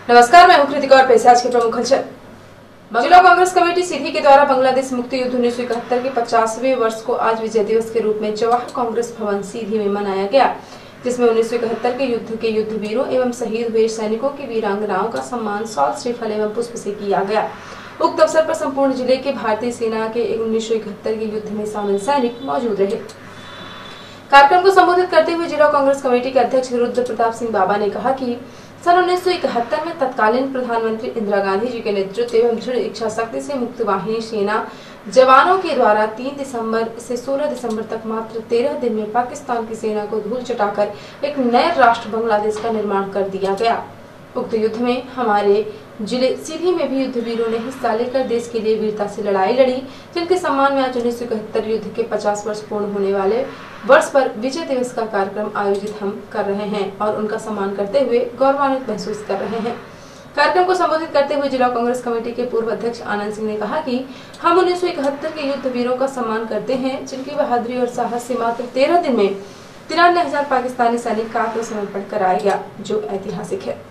नमस्कार, मैं हूं कृतिका और पेश आज के प्रमुख खबर। जिला कांग्रेस कमेटी सीधी के द्वारा बांग्लादेश मुक्ति युद्ध 1971 के 50वें वर्ष को आज विजय दिवस के रूप में जवाहर कांग्रेस भवन सीधी में मनाया गया, जिसमें 1971 के युद्ध के युद्धवीरों एवं शहीद हुए सैनिकों की वीरांगनाओं का सम्मान शॉल, श्रीफल एवं पुष्प से किया गया। उक्त अवसर पर संपूर्ण जिले के भारतीय सेना के 1971 के युद्ध में शामिल सैनिक मौजूद रहे। कार्यक्रम को संबोधित करते हुए जिला कांग्रेस कमेटी के अध्यक्ष रुद्र प्रताप सिंह बाबा ने कहा कि सन 1971 में तत्कालीन प्रधानमंत्री इंदिरा गांधी जी के नेतृत्व एवं दृढ़ इच्छा शक्ति से मुक्त वाहिनी सेना जवानों के द्वारा 3 दिसंबर से 16 दिसंबर तक मात्र 13 दिन में पाकिस्तान की सेना को धूल चटाकर एक नए राष्ट्र बांग्लादेश का निर्माण कर दिया गया। उक्त युद्ध में हमारे जिले सीधी में भी युद्धवीरों ने हिस्सा लेकर देश के लिए वीरता से लड़ाई लड़ी, जिनके सम्मान में आज 1971 युद्ध के 50 वर्ष पूर्ण होने वाले वर्ष पर विजय दिवस का कार्यक्रम आयोजित हम कर रहे हैं और उनका सम्मान करते हुए गौरवान्वित महसूस कर रहे हैं। कार्यक्रम को संबोधित करते हुए जिला कांग्रेस कमेटी के पूर्व अध्यक्ष आनंद सिंह ने कहा कि हम 1971 के युद्धवीरों का सम्मान करते हैं, जिनकी बहादुरी और साहस से मात्र 13 दिन में 93,000 पाकिस्तानी सैनिक का आत्मसमर्पण कराया गया, जो ऐतिहासिक है।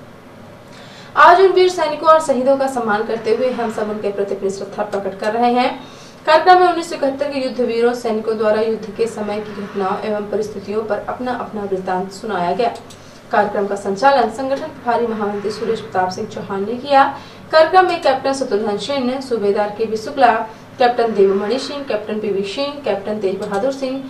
आज उन वीर सैनिकों और शहीदों का सम्मान करते हुए हम सब उनके प्रति अपनी श्रद्धा प्रकट कर रहे हैं। कार्यक्रम में 1971 के युद्धवीरों सैनिकों द्वारा युद्ध के समय की घटनाओं एवं परिस्थितियों पर अपना अपना वृत्तांत सुनाया गया। कार्यक्रम का संचालन संगठन प्रभारी महामंत्री सुरेश प्रताप सिंह चौहान ने किया। कार्यक्रम में कैप्टन शत्रुघ्न सिंह, सूबेदार K Shukla, captain Devmani Singh, captain PV Singh, captain Tej Bahadur Singh,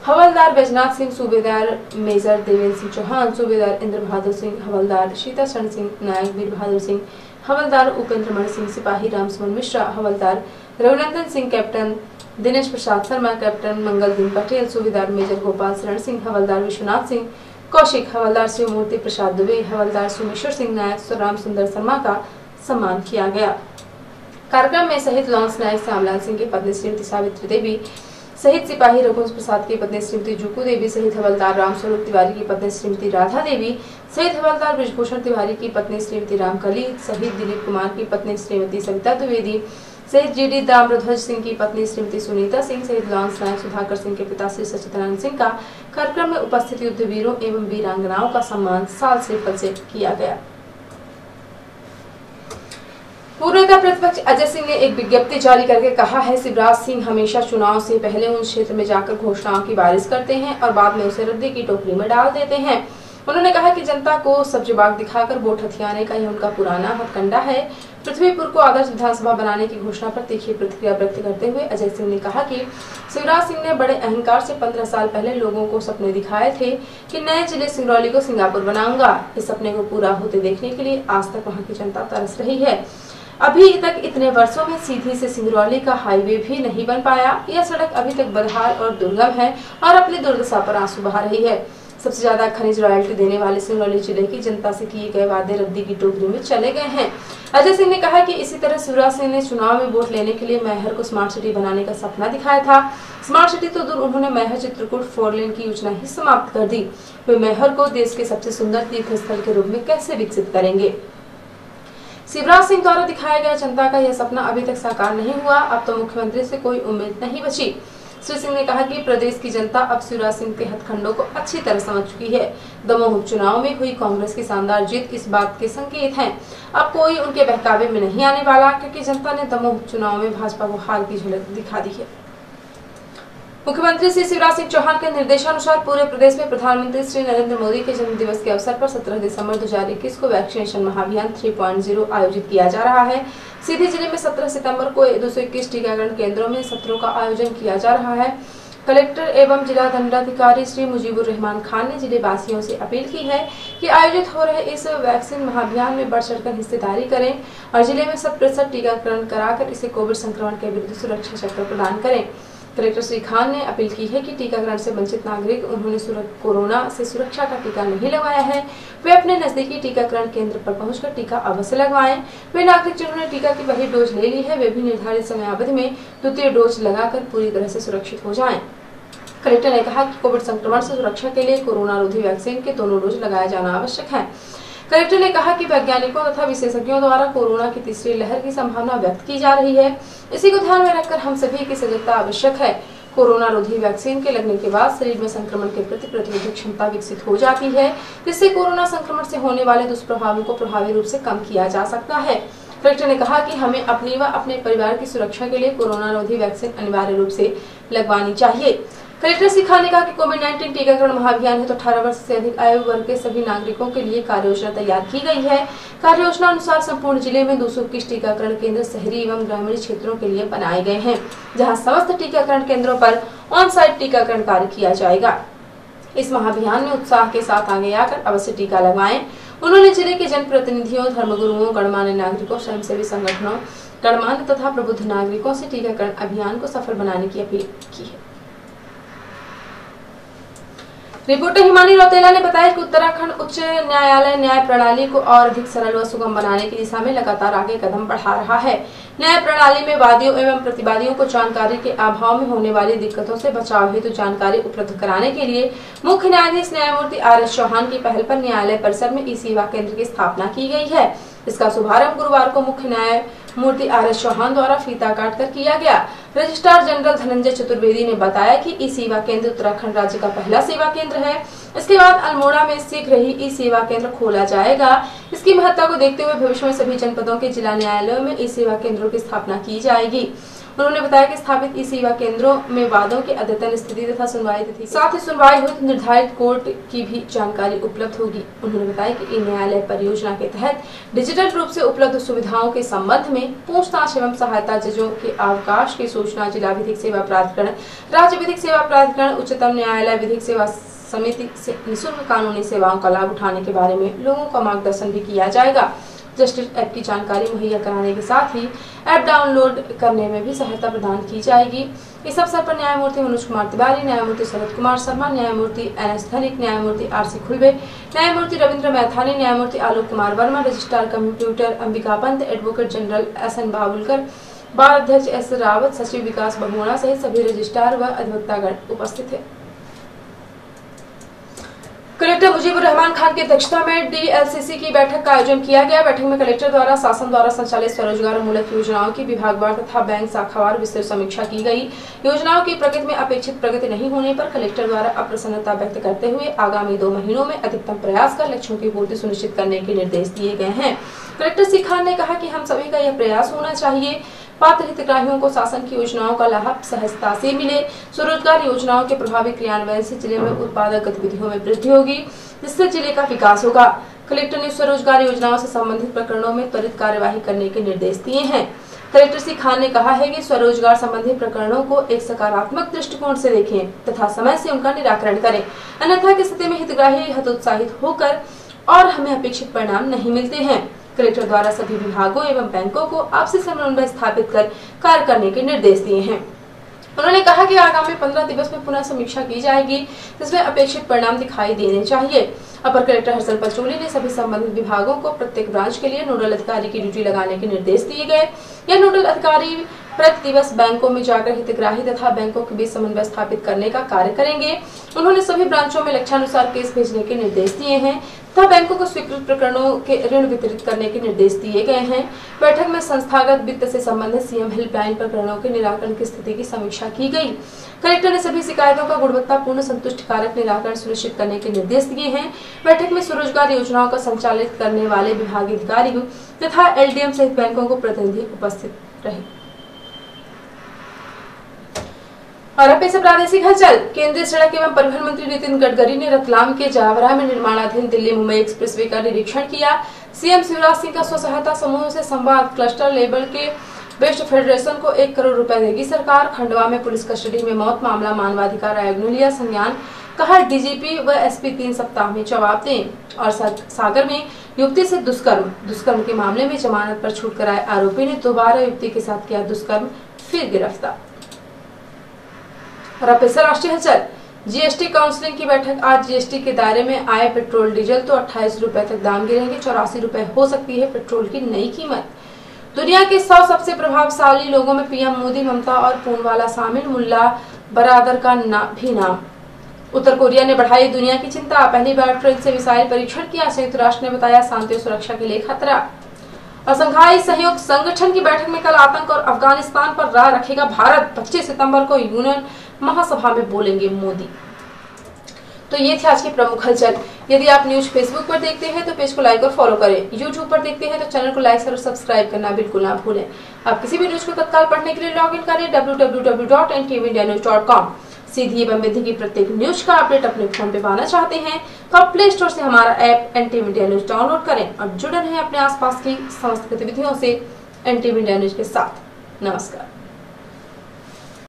हवलदार बैजनाथ सिंह, सूबेदार मेजर देवेंद्र सिंह चौहान, सूबेदार इंद्र बहादुर सिंह, हवलदार शीताशरण सिंह, नायक वीर बहादुर सिंह, हवलदार उपेंद्र मणि सिंह, सिपाही रामसुमन मिश्रा, हवलदार रघुनंदन सिंह, कैप्टन दिनेश प्रसाद शर्मा, कैप्टन मंगल दिन पटेल, सूबेदार मेजर गोपाल शरण सिंह, हवलदार विश्वनाथ सिंह कौशिक, हवलदार शिवमूर्ति प्रसाद दुबे, हवलदार सोमेश्वर सिंह नायक, राम सुंदर शर्मा का सम्मान किया गया। कार्यक्रम में शहीद लॉन्स नायक श्यामलाल सिंह की पत्नी श्रीमती सावित्री देवी, शहीद सिपाही रघुवंश प्रसाद की पत्नी श्रीमती जुकू देवी, शहीद हवलदार रामस्वरूप तिवारी की पत्नी श्रीमती राधा देवी, शहीद हवलदार ब्रिजभूषण तिवारी की पत्नी श्रीमती रामकली, शहीद दिलीप कुमार की पत्नी श्रीमती सविता द्विवेदी, शहीद जीडी ताम्रध्वज सिंह की पत्नी श्रीमती सुनीता सिंह, शहीद लॉन्स नायक सुधाकर सिंह के पिता श्री सचिदानंद सिंह का कार्यक्रम में उपस्थित युद्धवीरों एवं वीरांगनाओं का सम्मान साल श्रीफल से किया गया। पूर्व नेता प्रतिपक्ष अजय सिंह ने एक विज्ञप्ति जारी करके कहा है, शिवराज सिंह हमेशा चुनाव से पहले उन क्षेत्र में जाकर घोषणाओं की बारिश करते हैं और बाद में उसे रद्दी की टोकरी में डाल देते हैं। उन्होंने कहा कि जनता को सब्जी बाग दिखाकर वोट हथियाने का यह उनका पुराना हथकंडा है। पृथ्वीपुर को आदर्श विधानसभा बनाने की घोषणा पर तीखी प्रतिक्रिया व्यक्त करते हुए अजय सिंह ने कहा कि शिवराज सिंह ने बड़े अहंकार से 15 साल पहले लोगों को सपने दिखाए थे कि नए जिले सिंगरौली को सिंगापुर बनाऊंगा। इस सपने को पूरा होते देखने के लिए आज तक वहाँ की जनता तरस रही है। अभी तक इतने वर्षों में सीधी से सिंगरौली का हाईवे भी नहीं बन पाया। यह सड़क अभी तक बदहाल और दुर्गम है और अपनी दुर्दशा पर आंसू बहा रही है। सबसे ज्यादा खनिज रॉयल्टी देने वाले सिंगरौली जिले की जनता से किए गए वादे रद्दी की टोकरी में चले गए हैं। अजय सिंह ने कहा कि इसी तरह शिवराज सिंह ने चुनाव में वोट लेने के लिए मैहर को स्मार्ट सिटी बनाने का सपना दिखाया था। स्मार्ट सिटी तो दूर, उन्होंने मैहर चित्रकूट 4 लेन की योजना ही समाप्त कर दी। वे मैहर को देश के सबसे सुंदर तीर्थ स्थल के रूप में कैसे विकसित करेंगे। शिवराज सिंह द्वारा दिखाया गया जनता का यह सपना अभी तक साकार नहीं हुआ। अब तो मुख्यमंत्री से कोई उम्मीद नहीं बची। श्री सिंह ने कहा कि प्रदेश की जनता अब शिवराज सिंह के हथखंडों को अच्छी तरह समझ चुकी है। दमोह उपचुनाव में हुई कांग्रेस की शानदार जीत इस बात के संकेत हैं। अब कोई उनके बहकावे में नहीं आने वाला, क्योंकि जनता ने दमोह उपचुनाव में भाजपा को हार की झलक दिखा दी है। मुख्यमंत्री श्री शिवराज सिंह चौहान के निर्देशानुसार पूरे प्रदेश में प्रधानमंत्री श्री नरेंद्र मोदी के जन्म दिवस के अवसर पर 17 दिसंबर 2021 को वैक्सीनेशन महाअभियान 3.0 आयोजित किया जा रहा है। सीधी जिले में 17 सितंबर को 221 टीकाकरण केंद्रों में सत्रों का आयोजन किया जा रहा है। कलेक्टर एवं जिला दंडाधिकारी श्री मुजीबुर रहमान खान ने जिले वासियों से अपील की है कि आयोजित हो रहे इस वैक्सीन महाअभियान में बढ़ चढ़कर हिस्सेदारी करें और जिले में 100% टीकाकरण कराकर इसे कोविड संक्रमण के विरुद्ध सुरक्षा चक्र प्रदान करें। कलेक्टर श्री खान ने अपील की है कि टीकाकरण से वंचित नागरिक उन्होंने कोरोना से सुरक्षा का टीका नहीं लगवाया है, वे अपने नजदीकी टीकाकरण केंद्र पर पहुंचकर टीका अवश्य लगवाएं। वे नागरिक जिन्होंने टीका की पहली डोज ले ली है, वे भी निर्धारित समयावधि में द्वितीय डोज लगाकर पूरी तरह से सुरक्षित हो जाएं। कलेक्टर ने कहा कि कोविड संक्रमण से सुरक्षा के लिए कोरोना रोधी वैक्सीन के दोनों डोज लगाया जाना आवश्यक है। कलेक्टर ने कहा कि वैज्ञानिकों तथा विशेषज्ञों द्वारा कोरोना की तीसरी लहर की संभावना व्यक्त की जा रही है। इसी को ध्यान में रखकर हम सभी की सजगता आवश्यक है। कोरोना रोधी वैक्सीन के लगने के बाद शरीर में संक्रमण के प्रति प्रतिरोधक क्षमता विकसित हो जाती है, जिससे कोरोना संक्रमण से होने वाले दुष्प्रभावों को प्रभावी रूप से कम किया जा सकता है। कलेक्टर ने कहा कि हमें अपनी व अपने परिवार की सुरक्षा के लिए कोरोना रोधी वैक्सीन अनिवार्य रूप से लगवानी चाहिए। कलेक्टर श्री खान ने कहा कि कोविड-19 टीकाकरण महाअभियान है तो 18 वर्ष से अधिक आयु वर्ग के सभी नागरिकों के लिए कार्य योजना तैयार की गई है। कार्य योजना अनुसार संपूर्ण जिले में 221 टीकाकरण केंद्र शहरी एवं ग्रामीण क्षेत्रों के लिए बनाए गए हैं, जहां समस्त टीकाकरण केंद्रों पर ऑन साइट टीकाकरण कार्य किया जाएगा। इस महाअभियान में उत्साह के साथ आगे आकर अवश्य टीका लगवाएं। उन्होंने जिले के जनप्रतिनिधियों, धर्मगुरुओं, गणमान्य नागरिकों, स्वयंसेवी संगठनों, गणमान्य तथा प्रबुद्ध नागरिकों से टीकाकरण अभियान को सफल बनाने की अपील की है। रिपोर्टर हिमानी रौतेला ने बताया कि उत्तराखंड उच्च न्यायालय न्याय प्रणाली को और अधिक सरल व सुगम बनाने की दिशा में लगातार आगे कदम बढ़ा रहा है। न्याय प्रणाली में वादियों एवं प्रतिवादियों को जानकारी के अभाव में होने वाली दिक्कतों से बचाव हेतु जानकारी उपलब्ध कराने के लिए मुख्य न्यायाधीश न्यायमूर्ति आर.एस. चौहान की पहल पर न्यायालय परिसर में ई-सेवा केंद्र की स्थापना की गई है। इसका शुभारंभ गुरुवार को मुख्य न्यायमूर्ति आर.एस. चौहान द्वारा फीता काटकर किया गया। रजिस्ट्रार जनरल धनंजय चतुर्वेदी ने बताया कि ई-सेवा केंद्र उत्तराखंड राज्य का पहला सेवा केंद्र है। इसके बाद अल्मोड़ा में शीघ्र ही ई-सेवा केंद्र खोला जाएगा। इसकी महत्ता को देखते हुए भविष्य में सभी जनपदों के जिला न्यायालयों में ई-सेवा केंद्रों की स्थापना की जाएगी। उन्होंने बताया कि स्थापित ई-सेवा केंद्रों में वादों की अद्यतन स्थिति तथा सुनवाई तिथि, साथ ही सुनवाई हुई निर्धारित कोर्ट की भी जानकारी उपलब्ध होगी। उन्होंने बताया कि ई न्यायालय परियोजना के तहत डिजिटल रूप से उपलब्ध सुविधाओं के संबंध में पूछताछ एवं सहायता, जजों के अवकाश की सूचना, जिला विधिक सेवा प्राधिकरण, राज्य विधिक सेवा प्राधिकरण, उच्चतम न्यायालय विधिक सेवा समिति से निःशुल्क कानूनी सेवाओं का लाभ उठाने के बारे में लोगों का मार्गदर्शन भी किया जाएगा। जस्टिस ऐप की जानकारी मुहैया कराने के साथ ही ऐप डाउनलोड करने में भी सहायता प्रदान की जाएगी। इस अवसर पर न्यायमूर्ति मनोज कुमार तिवारी, न्यायमूर्ति शरद कुमार शर्मा, न्यायमूर्ति एन.एस. धनिक, न्यायमूर्ति आर.सी. खुलबे, न्यायमूर्ति रविंद्र मैथानी, न्यायमूर्ति Alok Kumar Verma, registrar computer Ambika Pant, advocate general S N. Babulkar, bar अध्यक्ष एस. रावत, सचिव विकास बहुगुणा सहित सभी रजिस्ट्रार व अधिवक्तागण उपस्थित थे। कलेक्टर मुजीबुर रहमान खान की अध्यक्षता में डीएलसीसी की बैठक का आयोजन किया गया। बैठक में कलेक्टर द्वारा शासन द्वारा संचालित स्वरोजगार मूलक योजनाओं की विभागवार तथा बैंक शाखावार विस्तृत समीक्षा की गई। योजनाओं की प्रगति में अपेक्षित प्रगति नहीं होने पर कलेक्टर द्वारा अप्रसन्नता व्यक्त करते हुए आगामी 2 महीनों में अधिकतम प्रयास कर लक्ष्यों की पूर्ति सुनिश्चित करने के निर्देश दिए गए हैं। कलेक्टर श्री खान ने कहा कि हम सभी का यह प्रयास होना चाहिए पात्र हितग्राहियों को शासन की योजनाओं का लाभ सहजता से मिले। स्वरोजगार योजनाओं के प्रभावी क्रियान्वयन से जिले में उत्पादक गतिविधियों में वृद्धि होगी, जिससे जिले का विकास होगा। कलेक्टर ने स्वरोजगार योजनाओं से संबंधित प्रकरणों में त्वरित कार्यवाही करने के निर्देश दिए हैं। कलेक्टर श्री खान ने कहा है कि स्वरोजगार संबंधी प्रकरणों को एक सकारात्मक दृष्टिकोण से देखें तथा समय से उनका निराकरण करें, अन्यथा की स्थिति में हितग्राही हतोत्साहित होकर और हमें अपेक्षित परिणाम नहीं मिलते हैं। कलेक्टर द्वारा सभी विभागों एवं बैंकों को आपसी समन्वय स्थापित कर कार्य करने के निर्देश दिए हैं। उन्होंने कहा कि आगामी 15 दिवस में पुनः समीक्षा की जाएगी, जिसमें अपेक्षित परिणाम दिखाई देने चाहिए। अपर कलेक्टर हर्षल पचौली ने सभी संबंधित विभागों को प्रत्येक ब्रांच के लिए नोडल अधिकारी की ड्यूटी लगाने के निर्देश दिए गए। यह नोडल अधिकारी प्रति दिवस बैंकों में जाकर हितग्राही तथा बैंकों के बीच समन्वय स्थापित करने का कार्य करेंगे। उन्होंने सभी ब्रांचों में लक्ष्यानुसार केस भेजने के निर्देश दिए हैं तथा बैंकों को स्वीकृत प्रकरणों के ऋण वितरित करने के निर्देश दिए गए हैं। बैठक में संस्थागत वित्त से संबंधित सीएम हेल्पलाइन प्रकरणों के निराकरण की स्थिति की समीक्षा की गई। कलेक्टर ने सभी शिकायतों का गुणवत्तापूर्ण संतुष्टिकारक निराकरण सुनिश्चित करने के निर्देश दिए हैं। बैठक में स्वरोजगार योजनाओं का संचालित करने वाले विभागीय अधिकारियों तथा एलडीएम सहित बैंकों को प्रतिनिधि उपस्थित रहे। और अब से प्रादेशिक हलचल। केंद्रीय सड़क एवं परिवहन मंत्री नितिन गडकरी ने रतलाम के जावरा में निर्माणाधीन दिल्ली मुंबई एक्सप्रेसवे का निरीक्षण किया। सीएम शिवराज सिंह का स्व सहायता समूह से संवाद। क्लस्टर लेवल के बेस्ट फेडरेशन को 1 करोड़ रुपए देगी सरकार। खंडवा में पुलिस कस्टडी में मौत मामला मानवाधिकार आयोग ने लिया संज्ञान। कहा डीजीपी व एसपी 3 सप्ताह में जवाब दें। और सागर में युवती से दुष्कर्म के मामले में जमानत पर छूट कर आए आरोपी ने दोबारा युवती के साथ किया दुष्कर्म, फिर गिरफ्तार। और अब राष्ट्रीय हलचल। जीएसटी काउंसिलिंग की बैठक। आज जीएसटी के दायरे में आए पेट्रोल डीजल तो 28 रुपए तक दाम गिरेंगे। 84 रुपए हो सकती है पेट्रोल की नई कीमत। दुनिया के 100 सबसे प्रभावशाली लोगों में पीएम मोदी, ममता और पूनवाला शामिल। मुल्ला बरादर का भी नाम। उत्तर कोरिया ने बढ़ाई दुनिया की चिंता। पहली बार ट्रेन से मिसाइल परीक्षण किया। संयुक्त राष्ट्र ने बताया शांति और सुरक्षा के लिए खतरा। और शंघाई सहयोग संगठन की बैठक में कल आतंक और अफगानिस्तान पर राय रखेगा भारत। 25 सितंबर को यूनियन महासभा में बोलेंगे मोदी। तो ये थे आज की प्रमुख हलचल। यदि आप न्यूज फेसबुक पर देखते हैं तो पेज को लाइक और फॉलो करें। यूट्यूब पर देखते हैं तो चैनल को लाइक और सब्सक्राइब करना बिल्कुल ना भूलें। आप किसी भी न्यूज को तत्काल पढ़ने के लिए लॉग इन करें www.ntvnews.com। सीधी एवं विधि की प्रत्येक न्यूज का अपडेट अपने फोन पे पाना चाहते हैं तो आप प्ले स्टोर से हमारा app NTV India News download करें और जुड़े रहें अपने आसपास की समस्त गतिविधियों से NTV India News के साथ। नमस्कार।